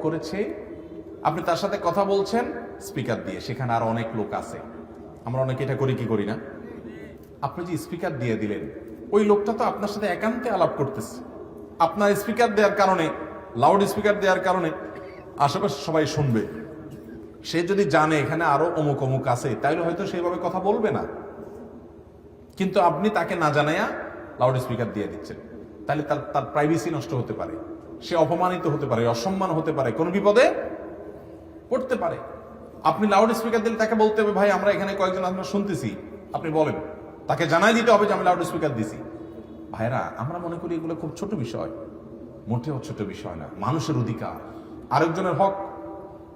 করেছে, আপনি তার সাথে কথা বলছেন স্পিকার দিয়ে, সেখানে আর অনেক লোক আছে, আমরা অনেকে এটা করি কি করি না? আপনি যে স্পিকার দিয়ে দিলেন, ওই লোকটা তো আপনার সাথে একান্তে আলাপ করতেছে, আপনার স্পিকার দেওয়ার কারণে, লাউড স্পিকার দেওয়ার কারণে আশেপাশে সবাই শুনবে। সে যদি জানে এখানে আরো অমুক অমুক আছে, তাইলে হয়তো সেইভাবে কথা বলবে না। কিন্তু আপনি তাকে না জানাইয়া লাউড স্পিকার দিয়ে দিচ্ছেন, তাহলে তার প্রাইভেসি নষ্ট হতে পারে, সে অপমানিত হতে পারে, অসম্মান হতে পারে, কোন বিপদে পড়তে পারে। আপনি লাউড স্পিকার দিলে তাকে বলতে হবে, ভাই আমরা এখানে কয়েকজন আমরা শুনতেছি, আপনি বলেন, তাকে জানাই দিতে হবে যে আমি লাউড স্পিকার দিছি। ভাইরা, আমরা মনে করি এগুলো খুব ছোট বিষয়, মোটেও ছোট বিষয় না। মানুষের অধিকার, আরেকজনের হক।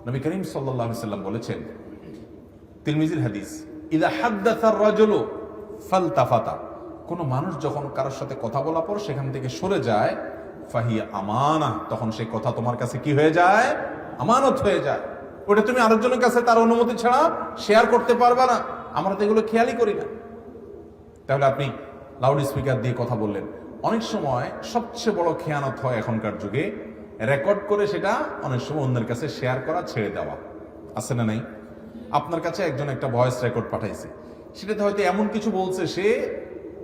নবী করিম সাল্লাল্লাহু আলাইহি সাল্লাম বলেছেন, তিরমিজির হাদিস, ইযা হাদ্দাসার রাজুলু ফালতাফাতা, কোন মানুষ যখন কারোর সাথে কথা বলার পর সেখান থেকে সরে যায়, ফাহিয়া আমানা, তখন সেই কথা তোমার কাছে কি হয়ে যায়? আমানত হয়ে যায়। ওটা তুমি আরেকজনের কাছে তার অনুমতি ছাড়া শেয়ার করতে পারবে না। আমরা তো এগুলো খেয়ালই করি না। তাহলে আপনি লাউড স্পিকার দিয়ে কথা বললেন। অনেক সময় সবচেয়ে বড় খেয়ানত হয় এখনকার যুগে, রেকর্ড করে সেটা অনেক সময় অন্যের কাছে শেয়ার করা, ছেড়ে দেওয়া। আছে না নাই? আপনার কাছে একজন একটা ভয়েস রেকর্ড পাঠাইছে, সেটাতে হয়তো এমন কিছু বলছে সে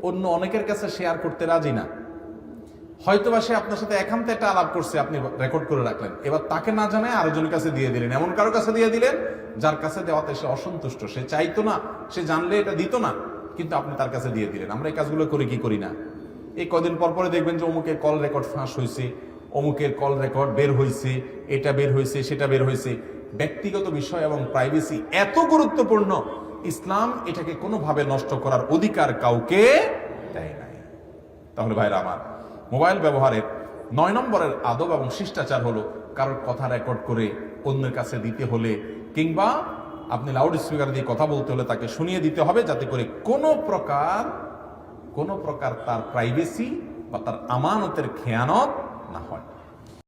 অন্য অনেকের কাছে শেয়ার করতে রাজি না। হয়তোবা সে আপনার সাথে একান্তে একটা আলাপ করছে, আপনি রেকর্ড করে রাখলেন, এবার তাকে না জানায় আরেকজনের কাছে দিয়ে দিলেন, এমন কারো কাছে দিয়ে দিলেন যার কাছে দেওয়াতে সে অসন্তুষ্ট, সে চাইতো না, সে জানলে এটা দিত না, কিন্তু আপনি তার কাছে দিয়ে দিলেন। আমরা এই কাজগুলো করি কি করি না? এই কদিন পর পরে দেখবেন যে অমুকের কল রেকর্ড ফাঁস হয়েছে, অমুকের কল রেকর্ড বের হয়েছে, এটা বের হয়েছে, সেটা বের হয়েছে। ব্যক্তিগত বিষয় এবং প্রাইভেসি এত গুরুত্বপূর্ণ, ইসলাম এটাকে কোনোভাবে নষ্ট করার অধিকার কাউকে দেয় নাই। তাহলে ভাইরা আমার, মোবাইল ব্যবহারের 9 নম্বরের আদব এবং শিষ্টাচার হলো, কারোর কথা রেকর্ড করে অন্যের কাছে দিতে হলে, কিংবা আপনি লাউড স্পিকার দিয়ে কথা বলতে হলে তাকে শুনিয়ে দিতে হবে, যাতে করে কোনো প্রকার তার প্রাইভেসি বা তার আমানতের খেয়ানত না হয়।